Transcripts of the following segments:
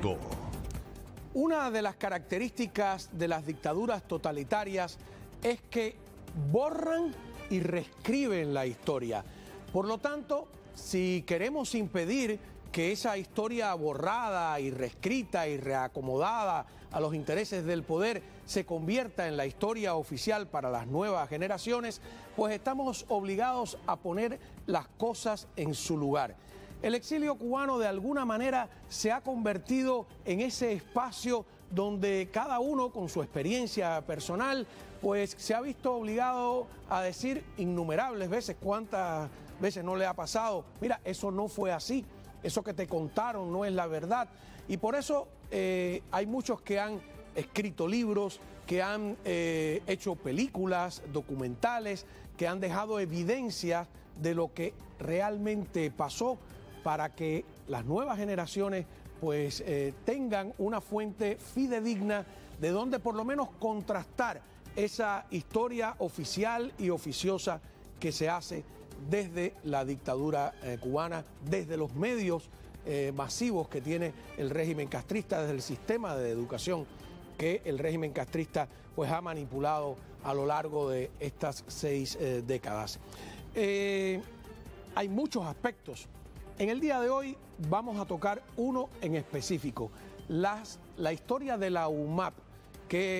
mundo. Una de las características de las dictaduras totalitarias es que borran y reescriben la historia. Por lo tanto, si queremos impedir que esa historia borrada y reescrita y reacomodada a los intereses del poder se convierta en la historia oficial para las nuevas generaciones, pues estamos obligados a poner las cosas en su lugar. El exilio cubano de alguna manera se ha convertido en ese espacio donde cada uno con su experiencia personal pues se ha visto obligado a decir innumerables veces, cuántas veces no le ha pasado, mira, eso no fue así, eso que te contaron no es la verdad. Y por eso hay muchos que han escrito libros, que han hecho películas, documentales, que han dejado evidencias de lo que realmente pasó para que las nuevas generaciones pues tengan una fuente fidedigna de donde por lo menos contrastar esa historia oficial y oficiosa que se hace desde la dictadura cubana, desde los medios masivos que tiene el régimen castrista, desde el sistema de educación que el régimen castrista pues ha manipulado a lo largo de estas 6 décadas. Hay muchos aspectos. En el día de hoy vamos a tocar uno en específico, la historia de la UMAP,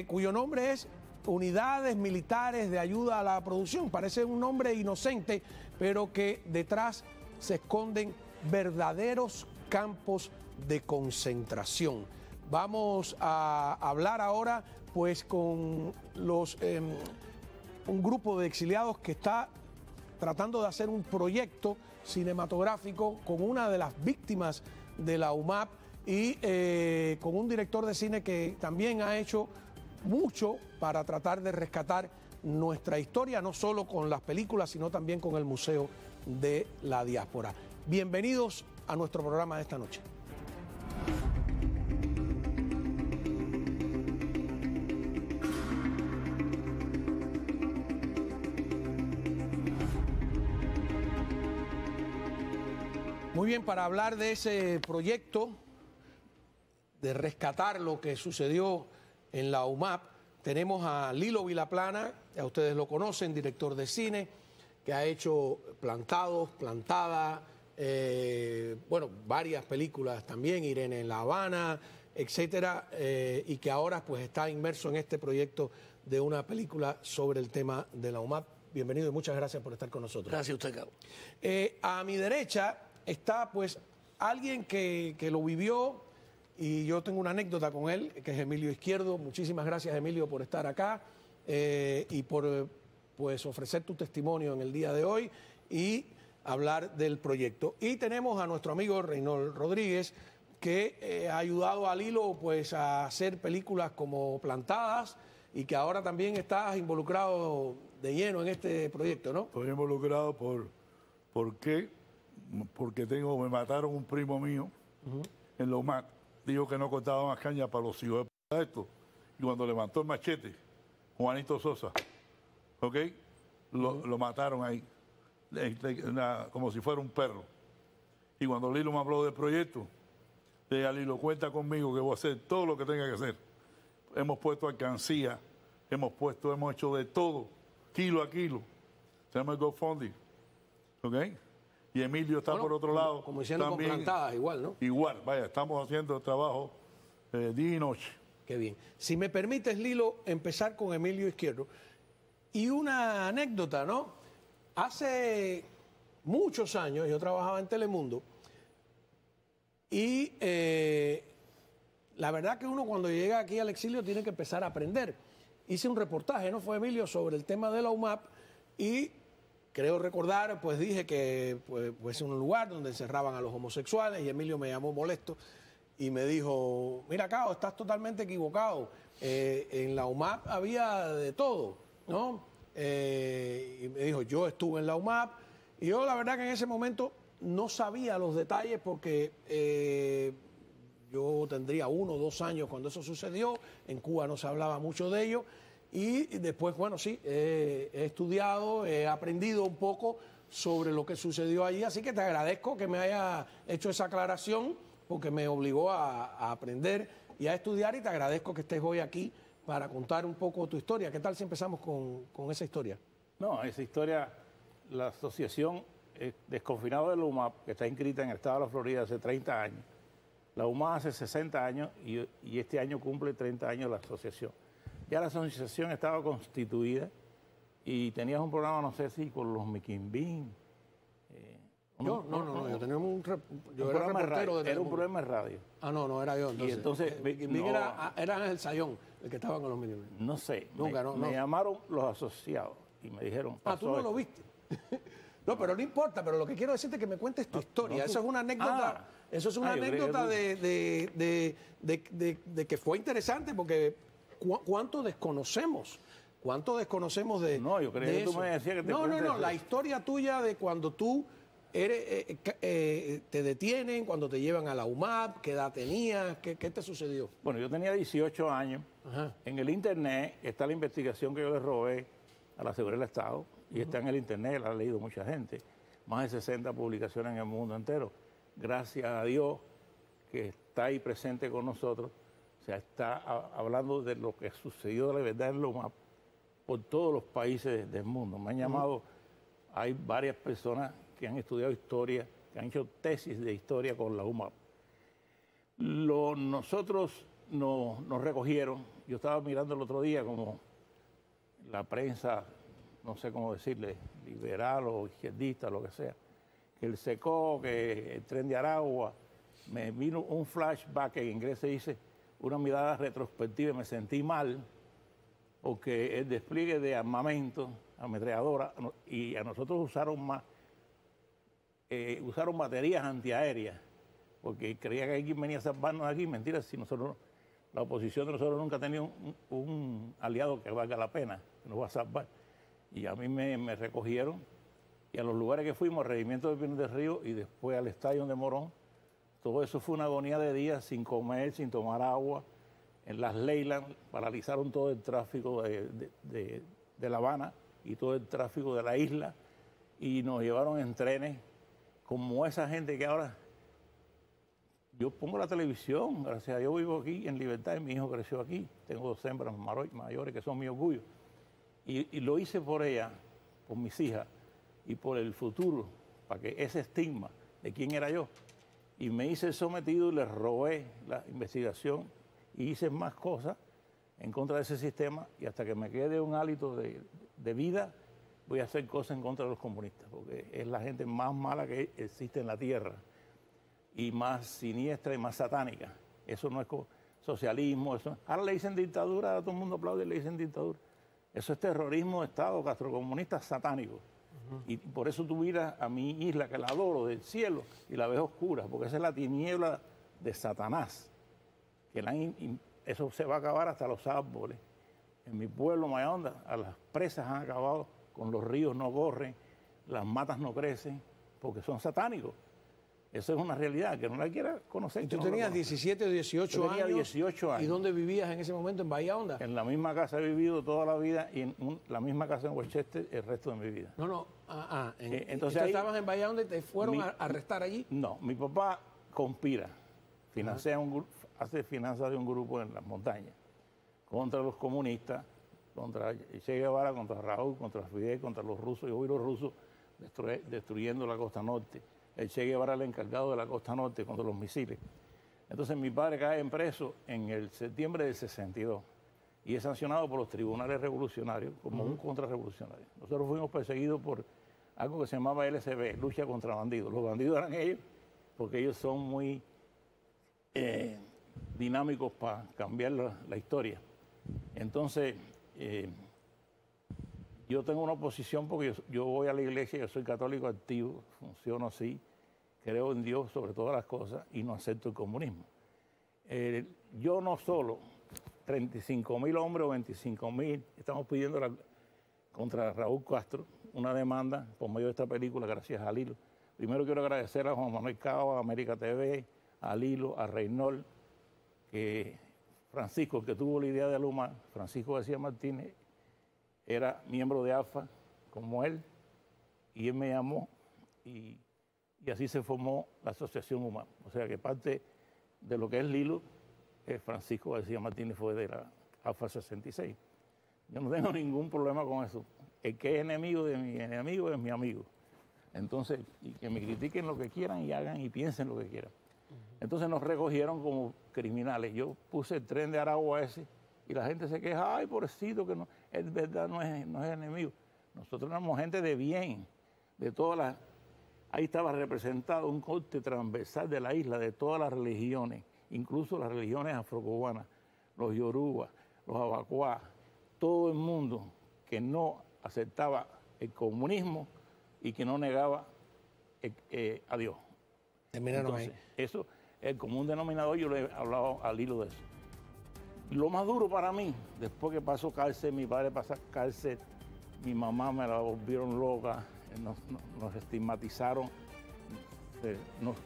cuyo nombre es Unidades Militares de Ayuda a la Producción. Parece un nombre inocente, pero que detrás se esconden verdaderos campos de concentración. Vamos a hablar ahora pues con un grupo de exiliados que está tratando de hacer un proyecto cinematográfico con una de las víctimas de la UMAP y con un director de cine que también ha hecho mucho para tratar de rescatar nuestra historia, no solo con las películas, sino también con el Museo de la Diáspora. Bienvenidos a nuestro programa de esta noche. Muy bien, para hablar de ese proyecto, de rescatar lo que sucedió en la UMAP, tenemos a Lilo Vilaplana, ya ustedes lo conocen, director de cine, que ha hecho Plantados, Plantada, bueno, varias películas también, Irene en La Habana, etcétera, y que ahora pues está inmerso en este proyecto de una película sobre el tema de la UMAP. Bienvenido y muchas gracias por estar con nosotros. Gracias a usted, Cabo. A mi derecha está pues alguien que lo vivió, y yo tengo una anécdota con él, que es Emilio Izquierdo. Muchísimas gracias, Emilio, por estar acá y por pues ofrecer tu testimonio en el día de hoy y hablar del proyecto. Y tenemos a nuestro amigo Reynold Rodríguez, que ha ayudado a Lilo pues a hacer películas como Plantadas y que ahora también estás involucrado de lleno en este proyecto, ¿no? Estoy involucrado porque me mataron un primo mío en la UMAP. Dijo que no cortaba más caña para los hijos de esto. Y cuando levantó el machete, Juanito Sosa, ¿ok? Lo mataron ahí, como si fuera un perro. Y cuando Lilo me habló del proyecto, le dije a Lilo, cuenta conmigo que voy a hacer todo lo que tenga que hacer. Hemos puesto alcancía, hemos hecho de todo, kilo a kilo. Se llama el GoFundMe, ¿ok? Y Emilio está por otro lado. Como hicieron con Plantadas, igual, ¿no? Igual, vaya, estamos haciendo el trabajo día y noche. Qué bien. Si me permites, Lilo, empezar con Emilio Izquierdo. Y una anécdota, ¿no? Hace muchos años yo trabajaba en Telemundo y la verdad que uno cuando llega aquí al exilio tiene que empezar a aprender. Hice un reportaje, ¿no? Fue Emilio, sobre el tema de la UMAP y creo recordar, pues dije que pues un lugar donde encerraban a los homosexuales y Emilio me llamó molesto y me dijo, mira, Cao, estás totalmente equivocado. En la UMAP había de todo, ¿no? Y me dijo, yo estuve en la UMAP y yo la verdad que en ese momento no sabía los detalles porque yo tendría 1 o 2 años cuando eso sucedió, en Cuba no se hablaba mucho de ello. Y después, bueno, sí, he estudiado, he aprendido un poco sobre lo que sucedió allí, así que te agradezco que me haya hecho esa aclaración porque me obligó a aprender y a estudiar, y te agradezco que estés hoy aquí para contar un poco tu historia. ¿Qué tal si empezamos con esa historia? No, esa historia, la asociación Desconfinado de la UMAP, que está inscrita en el estado de la Florida hace 30 años, la UMAP hace 60 años y este año cumple 30 años la asociación. Ya la asociación estaba constituida y tenías un programa, no sé si con los Miquimbín. Yo tenía un programa de radio. Era un programa de radio. Ah, no, era yo. Y entonces era Ángel Sayón, el que estaba con los Miquimbín. No sé, me llamaron los asociados y me dijeron... tú no lo viste. No, pero no importa, pero lo que quiero decirte es que me cuentes tu historia. Eso es una anécdota, anécdota de que fue interesante, porque ¿cuánto desconocemos? ¿Cuánto desconocemos de No, yo creía que tú me decías que te No, la historia tuya de cuando tú te detienen, cuando te llevan a la UMAP, ¿qué edad tenías? ¿Qué te sucedió? Bueno, yo tenía 18 años. Ajá. En el internet está la investigación que yo le robé a la Seguridad del Estado, y está en el internet, la ha leído mucha gente. Más de 60 publicaciones en el mundo entero. Gracias a Dios que está ahí presente con nosotros. O sea, está hablando de lo que sucedió de la verdad en Loma por todos los países del mundo. Me han llamado, hay varias personas que han estudiado historia, que han hecho tesis de historia con la UMAP. Nosotros nos recogieron. Yo estaba mirando el otro día como la prensa, no sé cómo decirle, liberal o izquierdista, lo que sea, que el SECO, que el Tren de Aragua, me vino un flashback, que en inglés se dice una mirada retrospectiva, y me sentí mal, porque el despliegue de armamento, ametralladora, y a nosotros usaron baterías antiaéreas, porque creía que alguien venía a salvarnos aquí. Mentira, si nosotros, la oposición de nosotros nunca ha tenido un aliado que valga la pena, que nos va a salvar. Y a mí me recogieron, y a los lugares que fuimos, al Regimiento de Pinos del Río y después al Estadio de Morón, todo eso fue una agonía de días, sin comer, sin tomar agua. En las Leyland paralizaron todo el tráfico de La Habana y todo el tráfico de la isla, y nos llevaron en trenes como esa gente que ahora... Yo pongo la televisión, gracias a Dios vivo aquí en libertad, y mi hijo creció aquí. Tengo 2 hembras mayores que son mi orgullo. Y lo hice por ella, por mis hijas y por el futuro, para que ese estigma de quién era yo. Y me hice sometido y les robé la investigación y hice más cosas en contra de ese sistema, y hasta que me quede un hálito de vida, voy a hacer cosas en contra de los comunistas, porque es la gente más mala que existe en la tierra, y más siniestra y más satánica. Eso no es socialismo. Ahora le dicen dictadura, todo el mundo aplaude y le dicen dictadura. Eso es terrorismo de Estado, castrocomunista satánico. Y por eso tú miras a mi isla, que la adoro del cielo, y la ves oscura, porque esa es la tiniebla de Satanás. Eso se va a acabar hasta los árboles. En mi pueblo, Mayonda, a las presas han acabado, con los ríos no corren, las matas no crecen, porque son satánicos. Eso es una realidad, que no la quiera conocer. ¿Y tú tenías 17 o 18 años? Yo tenía 18 años. ¿Y dónde vivías en ese momento? ¿En Bahía Honda? En la misma casa he vivido toda la vida, y en la misma casa en Westchester el resto de mi vida. Entonces ¿tú estabas en Bahía Honda y te fueron a arrestar allí? No, mi papá conspira, hace finanzas de un grupo en las montañas, contra los comunistas, contra Che Guevara, contra Raúl, contra Fidel, contra los rusos. Yo vi los rusos destruyendo la costa norte. El Che Guevara, el encargado de la costa norte, contra los misiles. Entonces mi padre cae en preso en el septiembre del 62 y es sancionado por los tribunales revolucionarios como un contrarrevolucionario. Nosotros fuimos perseguidos por algo que se llamaba LCB, lucha contra bandidos. Los bandidos eran ellos, porque ellos son muy dinámicos para cambiar la historia. Entonces, yo tengo una oposición porque yo voy a la iglesia, yo soy católico activo, funciono así, creo en Dios sobre todas las cosas y no acepto el comunismo. Yo no solo, 35.000 hombres o 25.000, estamos pidiendo contra Raúl Castro una demanda por medio de esta película, gracias a Lilo. Primero quiero agradecer a Juan Manuel Cava, a América TV, a Lilo, a Reynold, que Francisco, el que tuvo la idea de Luma, Francisco García Martínez, era miembro de ALFA, como él, y él me llamó, y así se formó la Asociación UMAP. O sea que parte de lo que es Lilo, Francisco García Martínez fue de la Alfa 66. Yo no tengo ningún problema con eso. El que es enemigo de mi enemigo es mi amigo. Entonces, y que me critiquen lo que quieran y hagan y piensen lo que quieran. Entonces nos recogieron como criminales. Yo puse el tren de Aragua ese y la gente se queja, ay, pobrecito, que no, es verdad, no es enemigo. Nosotros éramos gente de bien, de todas las... Ahí estaba representado un corte transversal de la isla, de todas las religiones, incluso las religiones afrocubanas, los yorubas, los abacuá, todo el mundo que no aceptaba el comunismo y que no negaba a Dios. Entonces, eso, el común denominador, yo le he hablado al hilo de eso. Lo más duro para mí, después que pasó cárcel, mi padre pasó cárcel, mi mamá me la volvieron loca, nos estigmatizaron,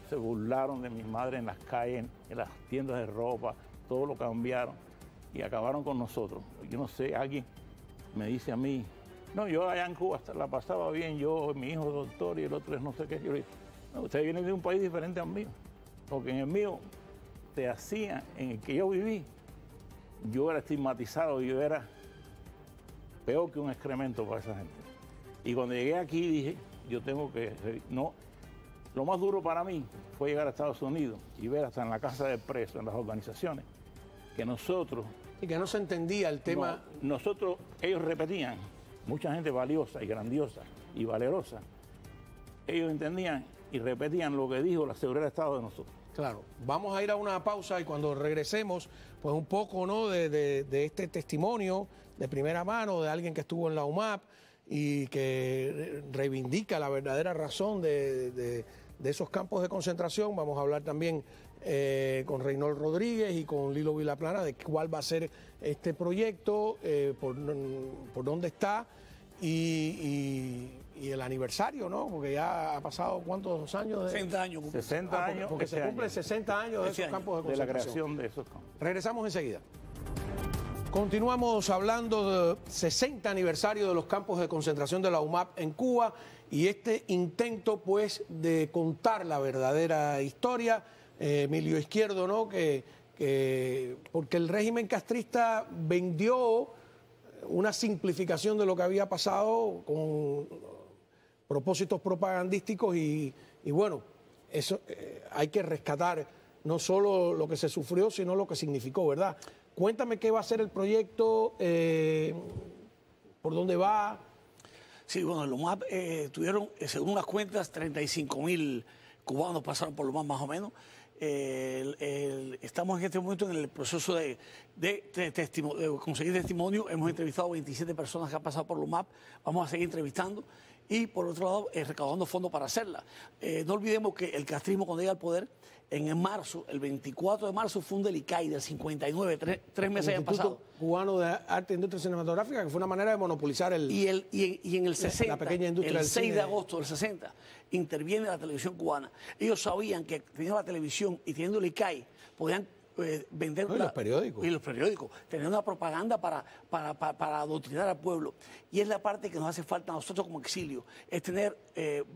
se burlaron de mi madre en las calles, en las tiendas de ropa, todo lo cambiaron y acabaron con nosotros. Yo no sé, alguien me dice a mí, no, yo allá en Cuba hasta la pasaba bien, yo, mi hijo doctor y el otro es no sé qué. Yo le digo, no, usted viene de un país diferente al mío, porque en el mío te hacían, en el que yo viví, yo era estigmatizado, yo era peor que un excremento para esa gente. Y cuando llegué aquí dije, yo tengo que... No, lo más duro para mí fue llegar a Estados Unidos y ver hasta en la casa del preso, en las organizaciones, que nosotros... Y que no se entendía el tema... No, nosotros, ellos repetían, mucha gente valiosa y grandiosa y valerosa, ellos entendían y repetían lo que dijo la seguridad de Estado de nosotros. Claro, vamos a ir a una pausa y cuando regresemos, pues un poco, ¿no?, de este testimonio de primera mano de alguien que estuvo en la UMAP y que reivindica la verdadera razón de esos campos de concentración. Vamos a hablar también con Reynold Rodríguez y con Lilo Vilaplana de cuál va a ser este proyecto, por dónde está y el aniversario, ¿no? Porque ya ha pasado ¿cuántos años? 60 años. 60 años. Porque se cumple 60 años de esos campos de concentración. De la creación de esos campos. Regresamos enseguida. Continuamos hablando del 60 aniversario de los campos de concentración de la UMAP en Cuba y este intento, pues, de contar la verdadera historia. Emilio Izquierdo, ¿no? Porque el régimen castrista vendió una simplificación de lo que había pasado con propósitos propagandísticos y bueno, eso hay que rescatar no solo lo que se sufrió, sino lo que significó, ¿verdad? Cuéntame qué va a ser el proyecto, por dónde va. Sí, bueno, el UMAP tuvieron, según las cuentas, 35.000 cubanos pasaron por lo más o menos. Estamos en este momento en el proceso de conseguir testimonio. Hemos entrevistado a 27 personas que han pasado por el UMAP. Vamos a seguir entrevistando y, por otro lado, recaudando fondos para hacerla. No olvidemos que el castrismo, cuando llega al poder, en marzo, el 24 de marzo, fue el ICAI del 59, tres meses han pasado. Cubano de Arte e Industria Cinematográfica, que fue una manera de monopolizar y en el 60, la pequeña industria el del 6 cine. De agosto del 60, interviene la televisión cubana. Ellos sabían que teniendo la televisión y teniendo el ICAI, podían vender... los periódicos. Y los periódicos, tener una propaganda para adoctrinar al pueblo. Y es la parte que nos hace falta a nosotros como exilio, es tener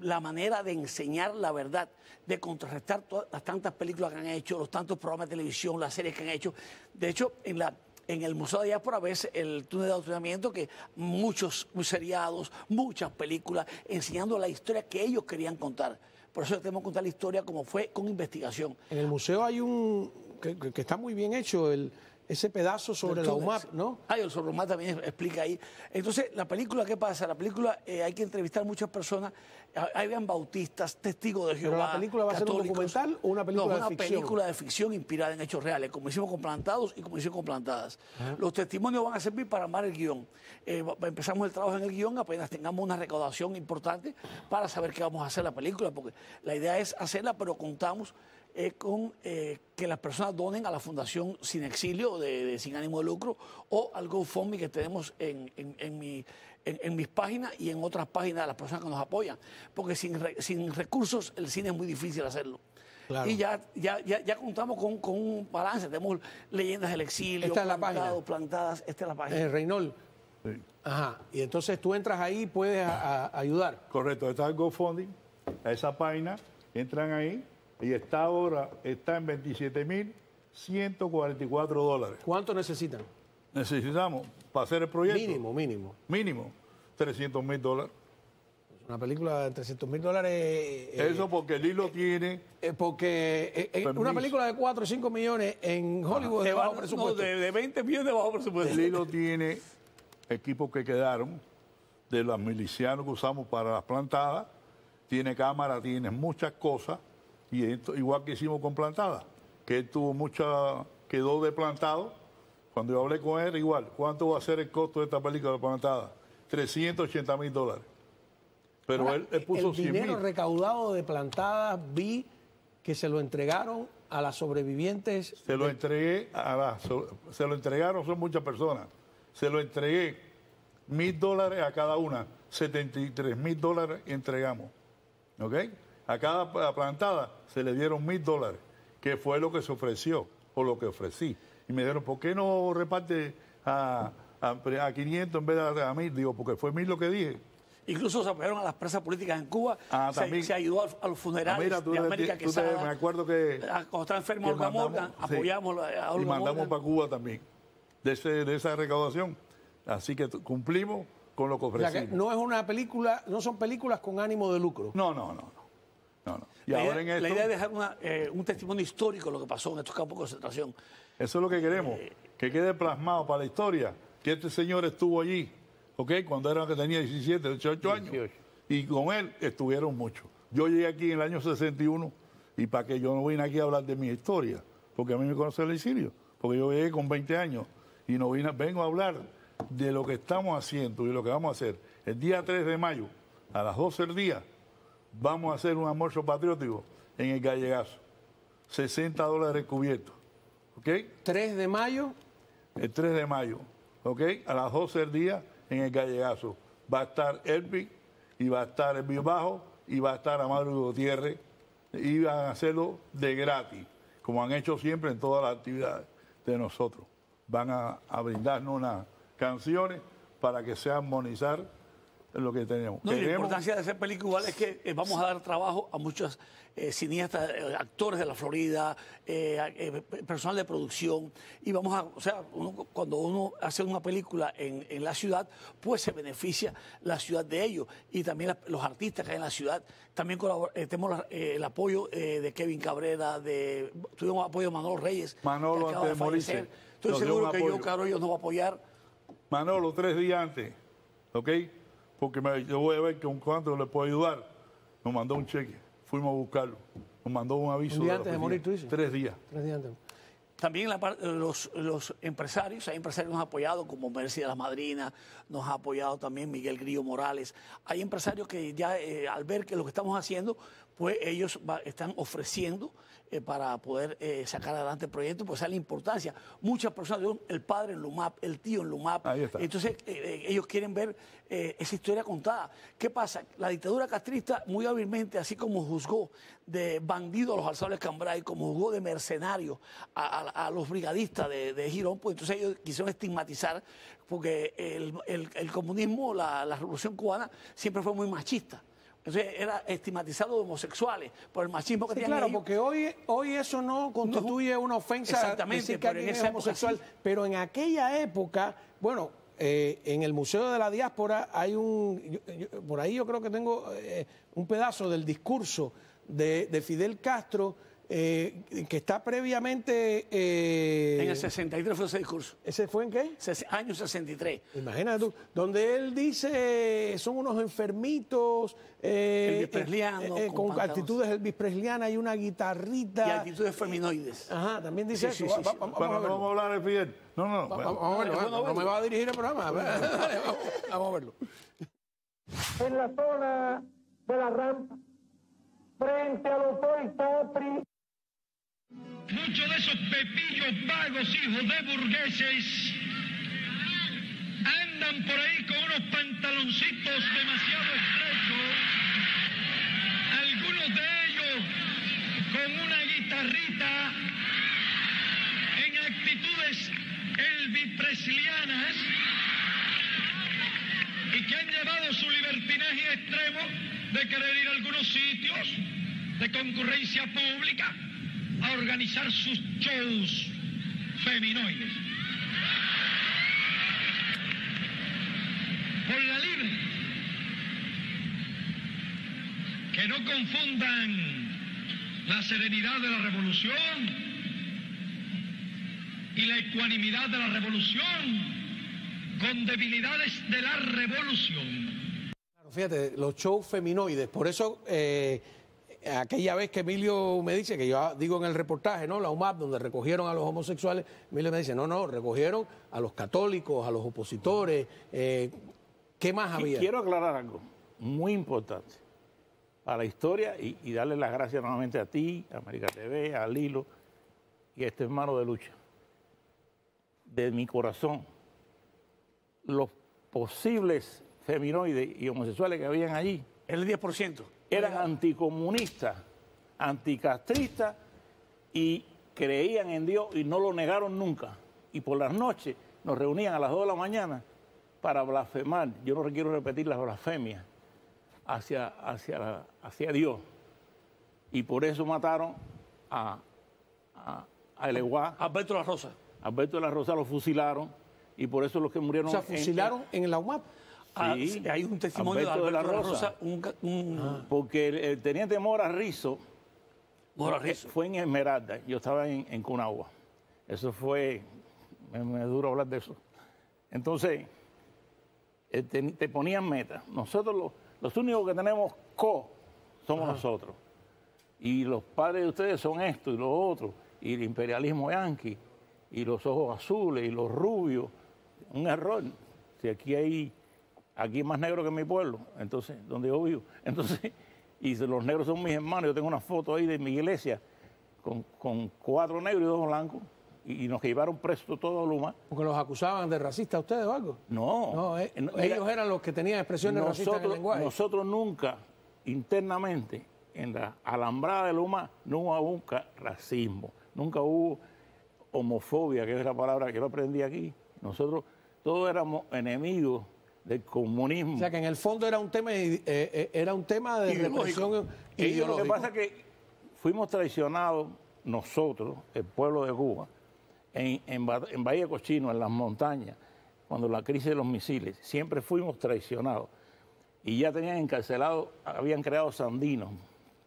la manera de enseñar la verdad, de contrarrestar todas las tantas películas que han hecho, los tantos programas de televisión, las series que han hecho. De hecho, en el Museo de Diáspora ves el túnel de adoctrinamiento, que muchos seriados, muchas películas, enseñando la historia que ellos querían contar. Por eso tenemos que contar la historia como fue, con investigación. En el museo hay que está muy bien hecho, ese pedazo sobre la UMAP, ¿no? El sobre la UMAP también explica ahí. Entonces, la película, ¿qué pasa? La película hay que entrevistar a muchas personas. Habían bautistas, testigos de Jehová. ¿Pero la película va a ser un documental o una película de ficción? No, una película de ficción inspirada en hechos reales, como hicimos con Plantados y como hicimos con Plantadas. Los testimonios van a servir para armar el guión. Empezamos el trabajo en el guión apenas tengamos una recaudación importante para saber qué vamos a hacer la película, porque la idea es hacerla, pero contamos con que las personas donen a la Fundación Sin Exilio, sin ánimo de lucro, o al GoFundMe que tenemos en mis páginas y en otras páginas de las personas que nos apoyan. Porque sin recursos el cine es muy difícil hacerlo. Claro. Y ya contamos con un balance. Tenemos Leyendas del Exilio, esta es la página. Plantadas, esta es la página. Reynold. Sí. Ajá. Y entonces tú entras ahí y puedes ayudar. Correcto, está el GoFundMe, a esa página, entran ahí, y está ahora en $27,144. ¿Cuánto necesitan? Necesitamos, para hacer el proyecto, Mínimo. $300,000. Una película de $300,000. Eso porque Lilo tiene... Porque una Permiso. película de 4 o 5 millones en Hollywood de bajo presupuesto. No, de 20 millones de bajo presupuesto. Lilo tiene equipos que quedaron de los milicianos que usamos para las plantadas, tiene cámara, tiene muchas cosas, y esto, igual que hicimos con plantadas, que él tuvo quedó de plantado. Cuando yo hablé con él, igual, ¿cuánto va a ser el costo de esta película de plantada? $380,000. Pero Ahora, él puso el dinero 100,000. recaudado de plantadas, vi que se lo entregaron a las sobrevivientes. Se lo entregué se lo entregaron, son muchas personas. Se lo entregué $1,000 a cada una, $73,000 entregamos. ¿Ok? A cada plantada se le dieron $1,000, que fue lo que se ofreció o lo que ofrecí. Y me dijeron, ¿por qué no reparte a 500 en vez de a 1,000? Digo, porque fue 1,000 lo que dije. Incluso se apoyaron a las presas políticas en Cuba. También. Se ayudó a los funerales de América Quesada. Me acuerdo que... Cuando estaba enfermo Olga Morgan, apoyamos a Olga y mandamos Morgan. para Cuba también, de esa recaudación. Así que cumplimos con lo que O sea, ofrecimos. que no es una película, no son películas con ánimo de lucro. No. Y La ahora idea, en la esto, idea es dejar un testimonio histórico de lo que pasó en estos campos de concentración. eso es lo que queremos, que quede plasmado para la historia, que este señor estuvo allí, ¿ok? Cuando que tenía 17, 18 años. 18. Y con él estuvieron muchos. Yo llegué aquí en el año 61 y para que yo no vine aquí a hablar de mi historia, porque a mí me conoce el exilio, porque yo llegué con 20 años y no vengo a hablar de lo que estamos haciendo y lo que vamos a hacer. El día 3 de mayo, a las 12 del día, vamos a hacer un almuerzo patriótico en el Gallegazo. $60 cubiertos. ¿Ok? 3 de mayo. El 3 de mayo. ¿Ok? A las 12 del día en el Gallegazo. Va a estar Elvis, y va a estar el Bajo, y va a estar Amado Gutiérrez, y van a hacerlo de gratis, como han hecho siempre en todas las actividades de nosotros. Van a brindarnos unas canciones para que sea armonizar lo que tenemos. No, y la importancia de hacer películas es que vamos a dar trabajo a muchos cineastas, actores de la Florida, personal de producción, y vamos a, o sea, cuando uno hace una película en la ciudad, pues se beneficia la ciudad de ellos, y también los artistas que hay en la ciudad. También tenemos el apoyo de Kevin Cabrera, tuvimos apoyo de Manolo Reyes. Manolo, que acaba antes de morirse, fallecer. Estoy nos dio seguro un que apoyo. Joe Carollo nos va a apoyar. Manolo, 3 días antes, ¿ok? Porque yo voy a ver con cuánto le puedo ayudar. Nos mandó un cheque, fuimos a buscarlo. Nos mandó un aviso. Un día la antes de oficina. morir, ¿tú dices? 3 días. 3 días antes. También los empresarios, hay empresarios que nos han apoyado, como Mercy de la Madrina, nos ha apoyado también Miguel Grillo Morales. Hay empresarios que ya al ver que lo que estamos haciendo, pues ellos están ofreciendo para poder sacar adelante el proyecto, pues esa es la importancia. Muchas personas, el padre en LUMAP, el tío en LUMAP, Ahí está. entonces ellos quieren ver esa historia contada. ¿Qué pasa? La dictadura castrista muy hábilmente, así como juzgó de bandidos a los alzables Cambrai, como juzgó de mercenarios a los brigadistas de Girón, pues entonces ellos quisieron estigmatizar, porque el comunismo, la revolución cubana, siempre fue muy machista. Entonces era estigmatizado de homosexuales por el machismo que Sí, tenían claro, ellos. porque hoy eso no constituye una ofensa. Exactamente, decir que pero en alguien es esa época homosexual. sí. Pero en aquella época, bueno, en el Museo de la Diáspora hay por ahí yo creo que tengo un pedazo del discurso de Fidel Castro que está previamente... En el 63 fue ese discurso. ¿Ese fue en qué? Año 63. Imagínate tú, donde él dice son unos enfermitos Elvis Presliano, con pantalones. actitudes Elvis Presliana y una guitarrita. Y actitudes feminoides. Ajá, también dice Sí, eso. sí, sí, sí. Vamos Bueno, a no verlo. vamos a hablar de Fidel. No. Vamos a verlo. bueno No verlo. me va a dirigir el programa. Vamos a verlo. En la zona de la rampa, frente al Hotel Capri. Muchos de esos pepillos vagos, hijos de burgueses, andan por ahí con unos pantaloncitos demasiado estrechos, algunos de ellos con una guitarrita, en actitudes Elvis Preslianas, y que han llevado su libertinaje extremo de querer ir a algunos sitios de concurrencia pública a organizar sus shows feminoides. Por la libre, que no confundan la serenidad de la revolución y la ecuanimidad de la revolución con debilidades de la revolución. Fíjate, los shows feminoides, por eso aquella vez que Emilio me dice, que yo digo en el reportaje, ¿no? La UMAP, donde recogieron a los homosexuales, Emilio me dice, no, recogieron a los católicos, a los opositores, ¿qué más había? Quiero aclarar algo muy importante para la historia y darle las gracias nuevamente a ti, a América TV, a Lilo y a este hermano de lucha. De mi corazón, los posibles feminoides y homosexuales que habían allí, El 10%. eran anticomunistas, anticastristas y creían en Dios y no lo negaron nunca. Y por las noches nos reunían a las 2 de la mañana para blasfemar. Yo no quiero repetir las blasfemias hacia Dios. Y por eso mataron a Eleguá. Alberto La Rosa. Alberto de la Rosa lo fusilaron y por eso los que murieron... O sea, fusilaron en la UMAP. Sí, hay un testimonio Alberto de Alberto de la Rosa. Porque el teniente Mora Rizzo, fue en Esmeralda, yo estaba en Cunagua. Eso fue, me duro hablar de eso. Entonces, te ponían metas. Nosotros los únicos que tenemos somos nosotros. Y los padres de ustedes son esto y lo otro, y el imperialismo yanqui, y los ojos azules, y los rubios. Un error. Si aquí hay más negro que en mi pueblo, entonces, donde yo vivo. Entonces, y los negros son mis hermanos. Yo tengo una foto ahí de mi iglesia con 4 negros y 2 blancos, y nos llevaron presos todos los más. ¿Porque los acusaban de racistas ustedes o algo? No. Ellos eran los que tenían expresiones racistas en el lenguaje. Nosotros nunca, internamente, en la alambrada de Luma, no hubo nunca racismo, nunca hubo homofobia, que es la palabra que yo aprendí aquí. Nosotros todos éramos enemigos del comunismo. O sea, que en el fondo era un tema de represión ideológica. Lo que pasa es que fuimos traicionados nosotros, el pueblo de Cuba, en Bahía Cochino, en las montañas, cuando la crisis de los misiles, siempre fuimos traicionados. Y ya tenían encarcelados, habían creado sandinos.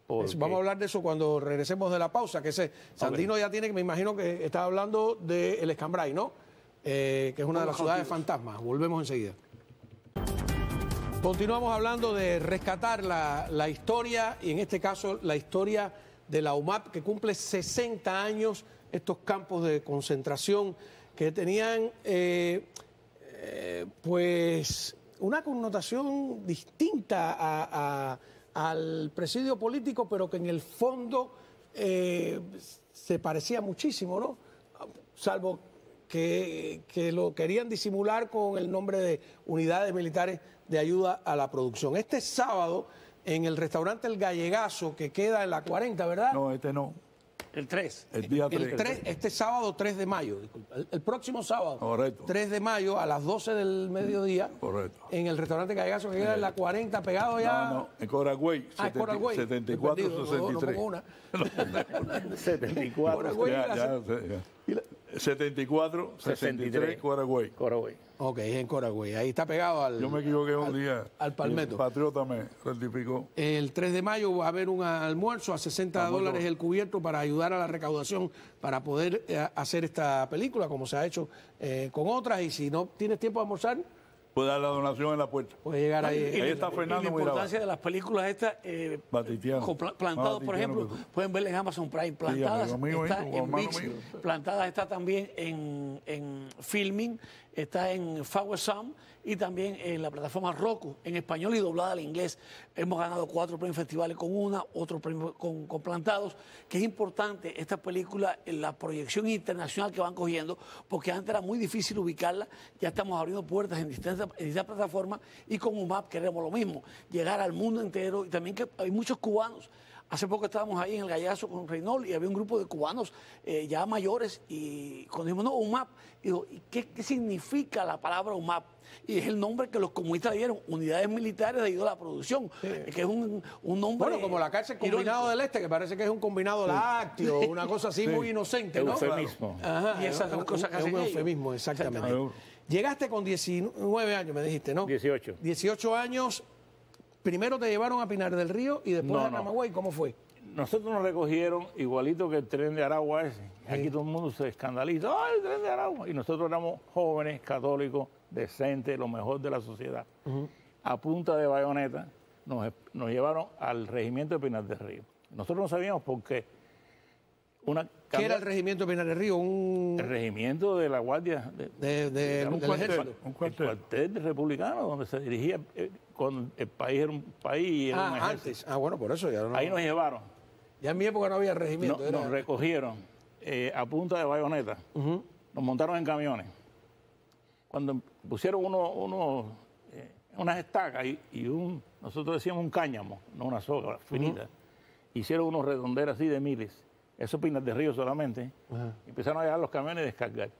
Vamos a hablar de eso cuando regresemos de la pausa, que ese Sandino ya tiene, me imagino que estaba hablando del Escambray, ¿no? Que es una de las ciudades fantasmas. Volvemos enseguida. Continuamos hablando de rescatar la historia, y en este caso la historia de la UMAP, que cumple 60 años, estos campos de concentración que tenían pues una connotación distinta al presidio político, pero que en el fondo se parecía muchísimo, ¿no? Salvo que lo querían disimular con el nombre de unidades militares de ayuda a la producción. Este sábado, en el restaurante El Gallegazo, que queda en la 40, ¿verdad? No, este no. El 3. El día 3. Este sábado 3 de mayo, disculpa. El próximo sábado, correcto, 3 de mayo, a las 12 del mediodía. Correcto. En el restaurante Gallegazo, que queda en la 40, pegado ya... No, en Coragüey. En Coragüey. 74, 63. No, 74. 74, 63, Coragüey. Ok, en Coragüey. Ahí está pegado al... Yo me equivoqué un día. Al Palmetto. El Patriota me rectificó. El 3 de mayo va a haber un almuerzo a $60 el cubierto para ayudar a la recaudación para poder hacer esta película, como se ha hecho con otras. Y si no tienes tiempo de almorzar, puede dar la donación en la puerta. Puede llegar ahí. Ahí está Fernando. Y la importancia de las películas estas, Plantados, por ejemplo, pueden verla en Amazon Prime. Plantadas está en ViX, Plantadas está también en Filming, está en Power Sound y también en la plataforma Roku, en español y doblada al inglés. Hemos ganado 4 premios festivales con otro premio con Plantados, que es importante esta película, en la proyección internacional que van cogiendo, porque antes era muy difícil ubicarla. Ya estamos abriendo puertas en distintas plataformas, y con UMAP queremos lo mismo, llegar al mundo entero, y también que hay muchos cubanos Hace poco estábamos ahí en el Gallazo con Reynold y había un grupo de cubanos ya mayores y cuando dijimos, no, UMAP, y digo, ¿y qué significa la palabra UMAP? Y es el nombre que los comunistas le dieron, Unidades Militares de Ayuda a la Producción, que es un nombre... Bueno, como la cárcel Combinado del Este, que parece que es un combinado lácteo, una cosa así muy inocente, ¿no? Eufemismo. Ajá, Y esas son cosas que es hacen un ellos. eufemismo, exactamente. Seguro. Llegaste con 19 años, me dijiste, ¿no? 18. 18 años, primero te llevaron a Pinar del Río y después a Camagüey, ¿cómo fue? Nosotros nos recogieron igualito que el tren de Aragua ese. Aquí todo el mundo se escandaliza. ¡Ay, el tren de Aragua! Y nosotros éramos jóvenes, católicos, decentes, lo mejor de la sociedad. A punta de bayoneta nos llevaron al regimiento de Pinar del Río. Nosotros no sabíamos por qué. ¿Qué era el regimiento de Pinar del Río? El regimiento de la Guardia del Ejército. Un el cuartel. cuartel republicano, donde se dirigía cuando el país era un país y era un ejército. Antes. Ah, bueno, por eso ya no. Ahí nos llevaron. Ya en mi época no había regimiento. Nos recogieron a punta de bayoneta. Nos montaron en camiones. Cuando pusieron unas estacas nosotros decíamos un cáñamo, no una soga finita, hicieron unos redonderos así de miles. Eso Pinar del Río solamente. Empezaron a llegar los camiones y descargar.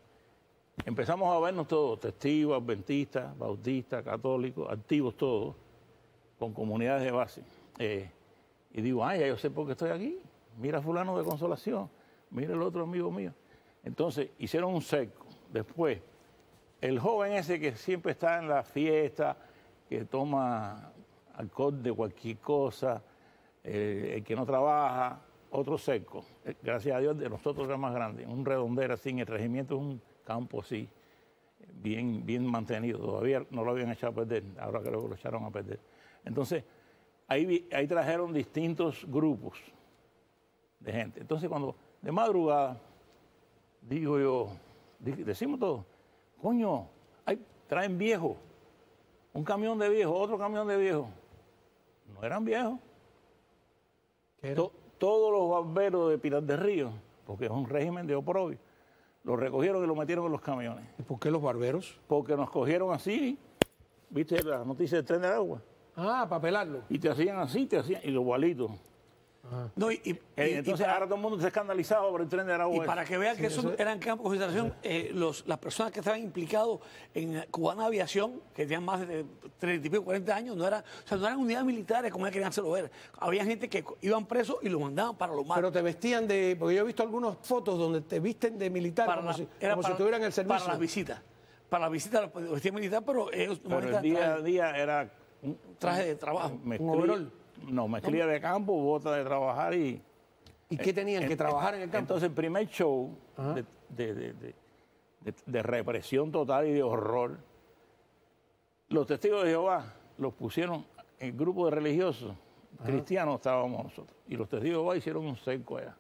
Empezamos a vernos todos, testigos, adventistas, bautistas, católicos, activos todos, con comunidades de base. Y digo, ya yo sé por qué estoy aquí. Mira fulano de Consolación, mira el otro amigo mío. Entonces hicieron un cerco. Después, el joven ese que siempre está en la fiesta, que toma alcohol de cualquier cosa, el que no trabaja, otro cerco. Gracias a Dios de nosotros era más grande, un redondero así, en el regimiento es un campo así, bien mantenido. Todavía no lo habían echado a perder, ahora creo que lo echaron a perder. Entonces, ahí trajeron distintos grupos de gente. Entonces, cuando de madrugada, decimos todos, coño, traen viejos, un camión de viejos, otro camión de viejos. No eran viejos. ¿Qué era? Todos los barberos de Pinar del Río, porque es un régimen de oprobio, los recogieron y los metieron en los camiones. ¿Y por qué los barberos? Porque nos cogieron así, viste la noticia del tren del agua, Ah, para pelarlo. y te hacían así, y los igualitos. No, Entonces ahora todo el mundo se escandalizaba por el tren de Aragua. Y para que vean que eso eran campos de concentración, las personas que estaban implicados en Cubana Aviación, que tenían más de 30 y pico, 40 años, no eran unidades militares como ellos querían hacerlo ver. Había gente que iban presos y los mandaban para los mares. Pero te vestían porque yo he visto algunas fotos donde te visten de militar, como si estuvieran en el servicio. Para las visitas. Para las visitas los vestían militar, pero ellos... Pero el día a día era... un traje de trabajo. Un overol. No, mezclilla de campo, bota de trabajar y... ¿Y qué tenían? ¿Que trabajar en el campo? Entonces el primer show de represión total y de horror, los testigos de Jehová los pusieron en el grupo de religiosos, cristianos estábamos nosotros, y los testigos de Jehová hicieron un cerco allá.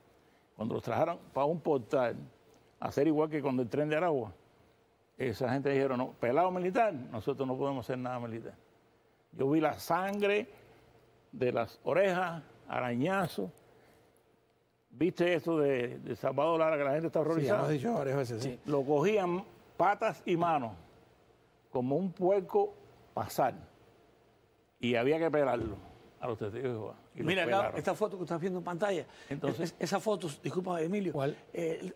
Cuando los trajeron para un portal, a hacer igual que con el tren de Aragua, esa gente dijeron, no, pelado militar, nosotros no podemos hacer nada militar. Yo vi la sangre de las orejas, arañazos. ¿Viste esto de Salvador Lara, que la gente está Sí, ya horrorizada? lo has dicho varias veces, sí. Lo cogían patas y manos, como un puerco pasar, y había que pelarlo a los testigos de Jehová. Y los Mira acá, pelaron. esta foto que estás viendo en pantalla. Entonces- Esa foto, disculpa Emilio. ¿Cuál?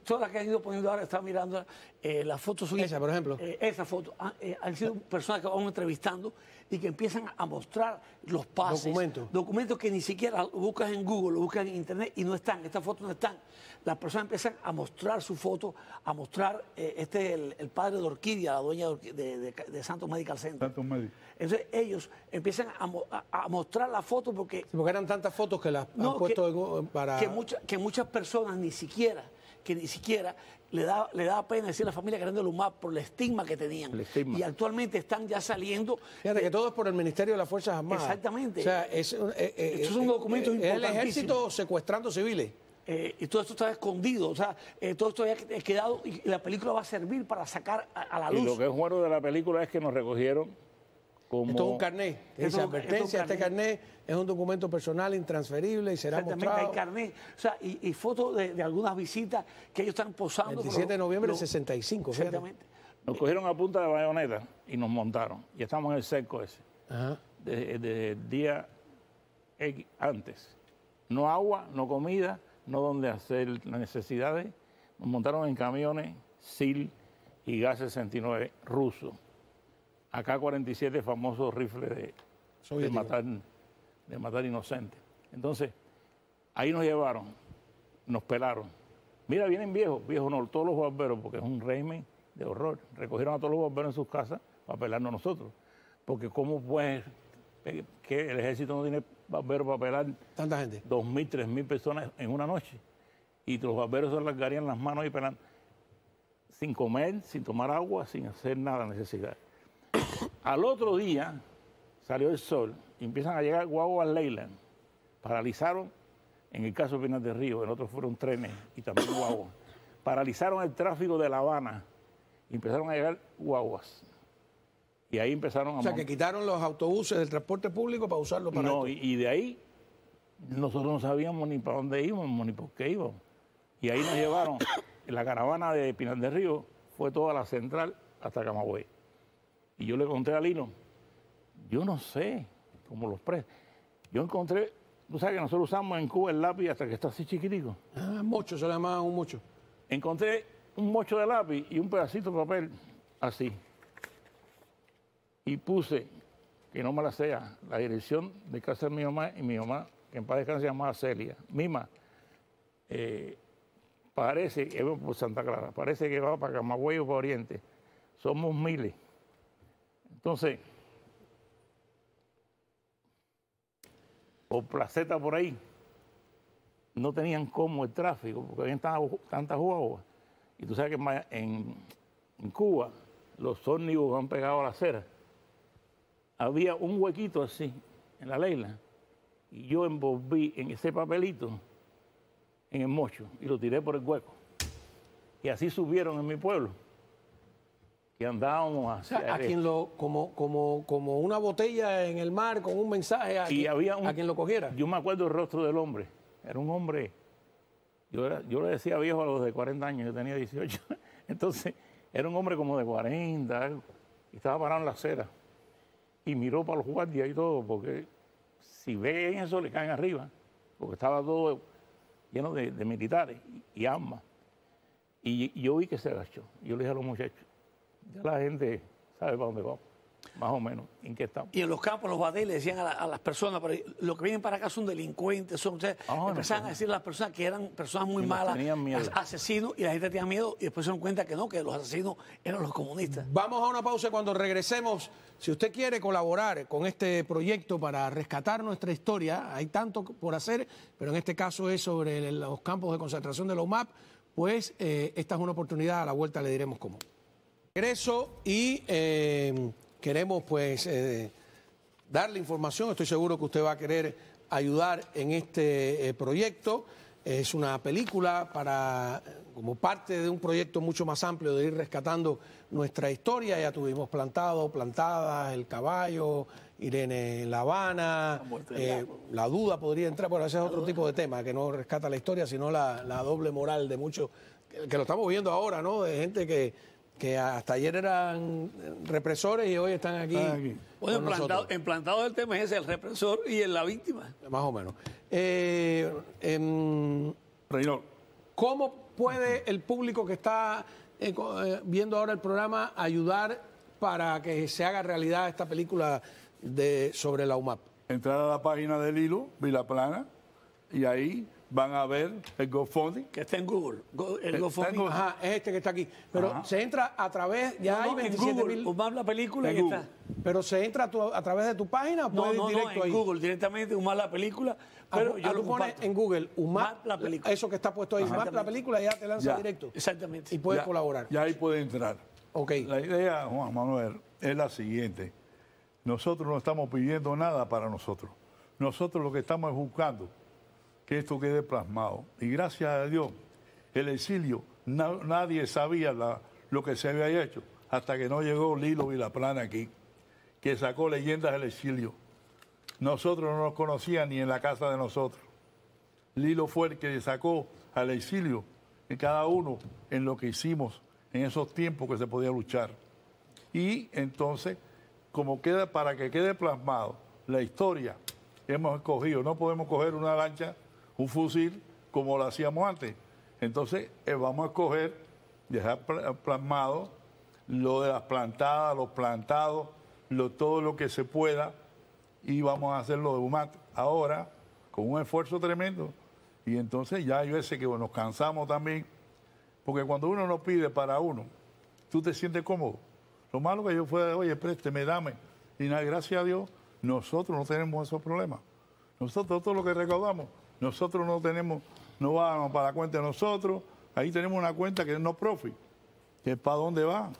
Todas las que han ido poniendo ahora, están mirando las fotos son... Esa, por ejemplo. Esa foto. Han sido personas que vamos entrevistando y que empiezan a mostrar los pases. Documentos. Documentos que ni siquiera lo buscas en Google, lo buscas en Internet y no están. Estas fotos no están. Las personas empiezan a mostrar su foto, a mostrar, este es el padre de Orquídea, la dueña de Santos Medical Center. Tantos médicos. Entonces ellos empiezan a mostrar la foto porque... Sí, porque eran tantas fotos que las han puesto para... que muchas personas ni siquiera le da pena decir a la familia Grande de Lumá por el estigma que tenían. El estigma. Y actualmente están ya saliendo. Fíjate que todo es por el Ministerio de las Fuerzas Armadas. Exactamente. O sea, estos son documentos Es el importantísimos. ejército secuestrando civiles. Y todo esto está escondido, o sea, todo esto ya ha quedado y la película va a servir para sacar a la Y luz. lo que es bueno de la película es que nos recogieron como... Esto es un carnet. Esto es Dice un advertencia, este carnet. carnet es un documento personal intransferible y será Exactamente, mostrado. hay carnet, o sea, y fotos de algunas visitas que ellos están posando. 27 de noviembre del 65, fíjate. Exactamente. Nos cogieron a punta de bayoneta y nos montaron. Y estamos en el cerco ese. Ajá. Desde el día X antes. No agua, no comida, no donde hacer las necesidades. Nos montaron en camiones SIL y GAS-69 rusos. AK-47, famoso rifle de matar inocentes. Entonces, ahí nos llevaron, nos pelaron. Mira, vienen viejos no, todos los barberos, porque es un régimen de horror. Recogieron a todos los barberos en sus casas para pelarnos a nosotros. Porque cómo pues que el ejército no tiene barberos para pelar tanta gente, 2.000, 3.000 personas en una noche. Y los barberos se largarían las manos y pelando, sin comer, sin tomar agua, sin hacer nada necesidad. Al otro día salió el sol y empiezan a llegar guaguas Leyland. Paralizaron, en el caso de Pinar del Río, en otros fueron trenes y también guaguas. Paralizaron el tráfico de La Habana y empezaron a llegar guaguas. Y ahí empezaron a... O sea, que quitaron los autobuses del transporte público para usarlo para No, esto. y de ahí nosotros no sabíamos ni para dónde íbamos, ni por qué íbamos. Y ahí nos llevaron, en la caravana de Pinar del Río, fue toda la central hasta Camagüey. Y yo le conté a Lino, yo no sé, como los presos. Yo encontré, tú sabes que nosotros usamos en Cuba el lápiz hasta que está así chiquitico. Ah, mocho, se le llamaba un mocho. Encontré un mocho de lápiz y un pedacito de papel así. Y puse, que no me la sea, la dirección de casa de mi mamá y mi mamá, que en paz descanse, se llamaba Celia. Mima, parece que va por Santa Clara, parece que va para Camagüey o para Oriente. Somos miles. Entonces, por placeta por ahí, no tenían cómo el tráfico, porque había tantas guaguas. Y tú sabes que en Cuba los ómnibus han pegado a la acera. Había un huequito así, en la Leyland, y yo envolví en ese papelito, en el mocho, y lo tiré por el hueco. Y así subieron en mi pueblo, que andábamos hacia... O sea, a quien como una botella en el mar con un mensaje a quien lo cogiera. Yo me acuerdo el rostro del hombre. Era un hombre... Yo le decía viejo a los de 40 años, yo tenía 18. Entonces, era un hombre como de 40, algo, y estaba parado en la acera. Y miró para los guardias y todo, porque si ven eso le caen arriba, porque estaba todo lleno de militares y armas. Y yo vi que se agachó. Yo le dije a los muchachos, ya la gente sabe para dónde vamos, más o menos, en qué estamos. Y en los campos, los badeles, le decían a las personas, pero los que vienen para acá son delincuentes, empezaban a decir a las personas que eran personas muy malas, asesinos, y la gente tenía miedo, y después se dieron cuenta que no, que los asesinos eran los comunistas. Vamos a una pausa y cuando regresemos, si usted quiere colaborar con este proyecto para rescatar nuestra historia, hay tanto por hacer, pero en este caso es sobre los campos de concentración de la UMAP, pues esta es una oportunidad, a la vuelta le diremos cómo. Regreso y queremos pues darle información, estoy seguro que usted va a querer ayudar en este proyecto. Es una película como parte de un proyecto mucho más amplio de ir rescatando nuestra historia. Ya tuvimos Plantadas, El Caballo, Irene La Habana, La Duda podría entrar, bueno, ese es otro tipo de tema que no rescata la historia, sino la doble moral de muchos, que lo estamos viendo ahora, ¿no? De gente que hasta ayer eran represores y hoy están aquí. Bueno, implantado el tema es el represor y la víctima. Más o menos. Reynor, ¿Cómo puede el público que está viendo ahora el programa ayudar para que se haga realidad esta película sobre la UMAP? entrar a la página del Lilo, Vilaplana, y ahí van a ver el GoFundMe. Que está en Google. El GoFundMe. Ajá, es este que está aquí. Pero se entra a través, ya hay 27.000. UMAP la película que está. Pero se entra a través de tu página o puedes ir directo ahí. En Google, directamente UMAP la película. Pero yo lo pones en Google UMAP la película. Eso que está puesto ahí, UMAP la película, ya te lanza directo. Exactamente. Y puedes colaborar. Ya ahí puede entrar. Ok. La idea, Juan Manuel, es la siguiente. Nosotros no estamos pidiendo nada para nosotros. Nosotros lo que estamos es buscando que esto quede plasmado. Y gracias a Dios, el exilio, nadie sabía lo que se había hecho hasta que no llegó Lilo Vilaplana aquí, que sacó Leyendas del Exilio. Nosotros no nos conocían ni en la casa de nosotros. Lilo fue el que sacó al exilio, y cada uno en lo que hicimos en esos tiempos que se podía luchar. Y entonces, para que quede plasmado la historia que hemos escogido, no podemos coger una lancha un fusil como lo hacíamos antes. Entonces vamos a escoger, dejar plasmado lo de las plantadas, los plantados, todo lo que se pueda, y vamos a hacerlo de UMAT ahora con un esfuerzo tremendo. Y entonces ya yo sé que nos cansamos también, porque cuando uno no pide para uno, tú te sientes cómodo. Lo malo que yo fue, oye, présteme, dame. Y nada, gracias a Dios, nosotros no tenemos esos problemas. Nosotros todo lo que recaudamos, nosotros no vamos para la cuenta de nosotros. Ahí tenemos una cuenta que es no profit, que es para dónde va.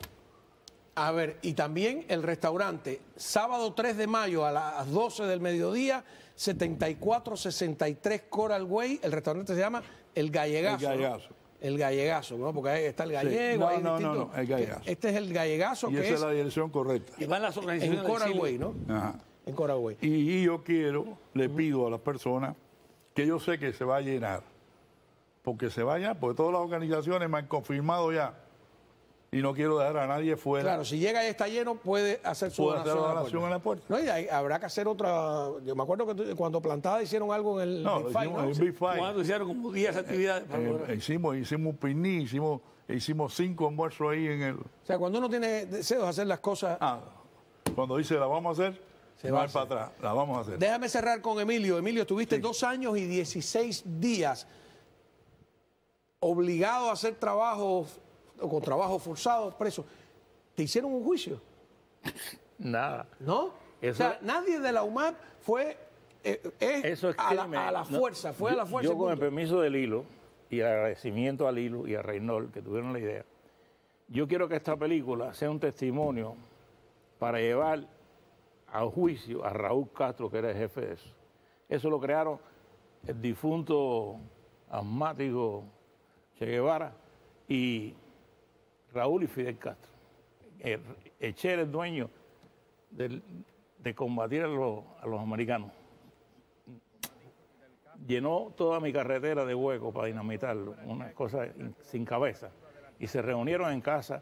A ver, y también el restaurante, sábado 3 de mayo a las 12 del mediodía, 7463 Coral Way. El restaurante se llama El Gallegazo. El Gallegazo. ¿No? El Gallegazo, ¿no? Porque ahí está el gallego. Sí. No, el Gallegazo. Este es el Gallegazo. Y esa es la dirección correcta. Y van las organizaciones en Coral Way, ¿no? Ajá. En Coral Way. Y yo le pido a las personas que yo sé que se va a llenar, porque se vaya, porque todas las organizaciones me han confirmado ya, y no quiero dejar a nadie fuera. Claro, si llega y está lleno, puede hacer su donación en la puerta. No, y habrá que hacer otra. Yo me acuerdo que cuando Plantada hicieron algo en el No, Big lo Five, hicimos ¿no? en Big Five. Cuando hicieron como 10 actividades. Hicimos un picnic, hicimos 5 almuerzos ahí en el... O sea, cuando uno tiene deseos de hacer las cosas. Cuando dice la vamos a hacer, Se no va hay a para atrás, la vamos a hacer. Déjame cerrar con Emilio. Emilio, estuviste Sí. 2 años y 16 días obligado a hacer trabajo o con trabajo forzado, preso. ¿Te hicieron un juicio? Nada. ¿No? Eso o sea, es- nadie de la UMAP fue Eso es a crimen. la No, fuerza, fue a la fuerza. Yo, con el punto. permiso del Hilo y el agradecimiento al Hilo y a Reynol, que tuvieron la idea, yo quiero que esta película sea un testimonio para llevar a juicio a Raúl Castro, que era el jefe de eso. Eso lo crearon el difunto asmático Che Guevara y Raúl y Fidel Castro. El Che era el dueño de combatir a los americanos. Llenó toda mi carretera de huecos para dinamitarlo, una cosa sin cabeza. Y se reunieron en casa.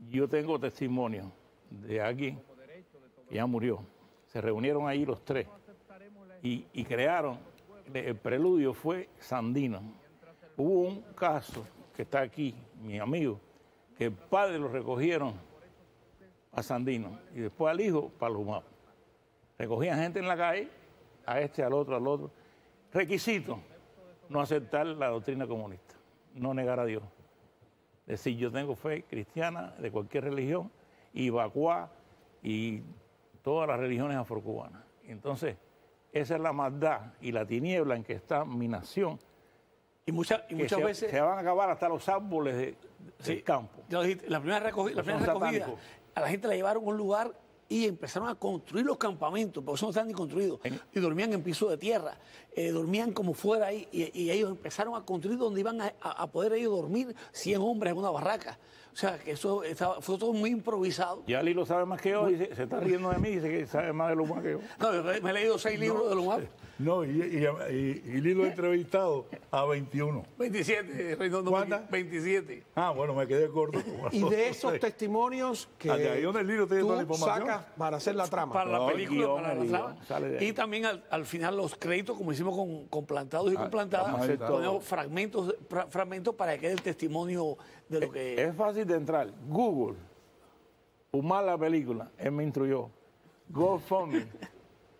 Yo tengo testimonio de alguien que ya murió. Se reunieron ahí los 3 y crearon, el preludio fue Sandino. Hubo un caso que está aquí, mi amigo, que el padre lo recogieron a Sandino y después al hijo para los UMAP. Recogían gente en la calle, a este, al otro. Requisito, no aceptar la doctrina comunista, no negar a Dios. Decir, yo tengo fe cristiana de cualquier religión, y Bacuá y todas las religiones afrocubanas. Entonces, esa es la maldad y la tiniebla en que está mi nación. Y muchas veces. Se van a acabar hasta los árboles del campo. Ya lo dijiste, la primera recogida, Son satánicos. a la gente la llevaron a un lugar y empezaron a construir los campamentos, porque eso no estaban ni construidos, y dormían en piso de tierra, dormían como fuera ahí, y ellos empezaron a construir donde iban a poder ellos dormir 100 hombres en una barraca. O sea, que eso fue todo muy improvisado. Ya Lilo sabe más que yo, y se está riendo de mí, dice que sabe más de lo más que yo. No, me he leído 6 libros de los más. No, y Lilo ha entrevistado a 21. 27, ¿Cuántas? 27. Bueno, me quedé corto. Y de esos testimonios que de ahí donde el Lilo tiene toda la tú información. sacas para hacer la trama. Para la No, película, guión, para la el trama. guión, sale de ahí. Y también al final los créditos, como hicimos con Plantados y con Plantadas, vamos a hacer ponemos fragmentos para que quede el testimonio de lo que... Es fácil de entrar. Google, Humar la película, él me instruyó. GoFundMe,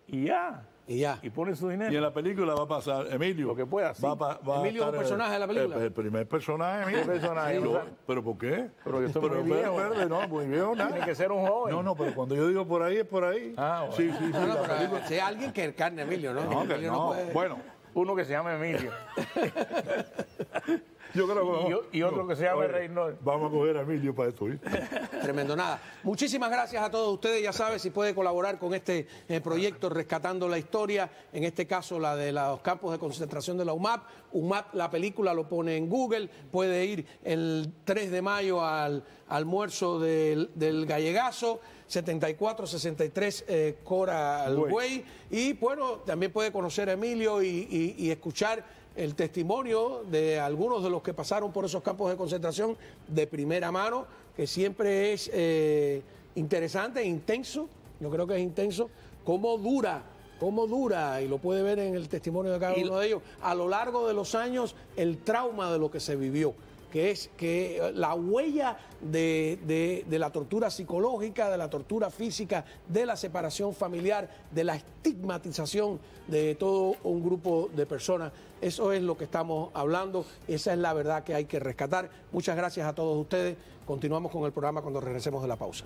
y ya. Y ya. Y pone su dinero. Y en la película va a pasar Emilio. Lo que pueda, sí. Emilio es un personaje de la película. El primer personaje, Emilio. ¿Qué personaje? Sí, ¿Pero por qué? Pero yo estoy muy viejo. No, muy viejo nada. Tiene que ser un joven. No, pero cuando yo digo por ahí, es por ahí. Bueno. Sí, No, la pero película. sea alguien que encarne a Emilio, ¿no? No, que Emilio no. puede- Bueno, Uno que se llama Emilio. yo creo que Y otro que se llama Oye, Reynolds. Vamos a coger a Emilio para esto, ¿viste? Tremendo, nada. Muchísimas gracias a todos ustedes. Ya sabe, si puede colaborar con este proyecto Rescatando la Historia, en este caso la de los campos de concentración de la UMAP. UMAP, la película lo pone en Google. Puede ir el 3 de mayo al almuerzo del Gallegazo. 7463 Coral Way. Y bueno, también puede conocer a Emilio y escuchar el testimonio de algunos de los que pasaron por esos campos de concentración de primera mano, que siempre es interesante e intenso. Yo creo que es intenso cómo dura cómo dura, y lo puede ver en el testimonio de cada uno de ellos, a lo largo de los años, el trauma de lo que se vivió, que es que la huella de la tortura psicológica, de la tortura física, de la separación familiar, de la estigmatización de todo un grupo de personas. Eso es lo que estamos hablando, esa es la verdad que hay que rescatar. Muchas gracias a todos ustedes. Continuamos con el programa cuando regresemos de la pausa.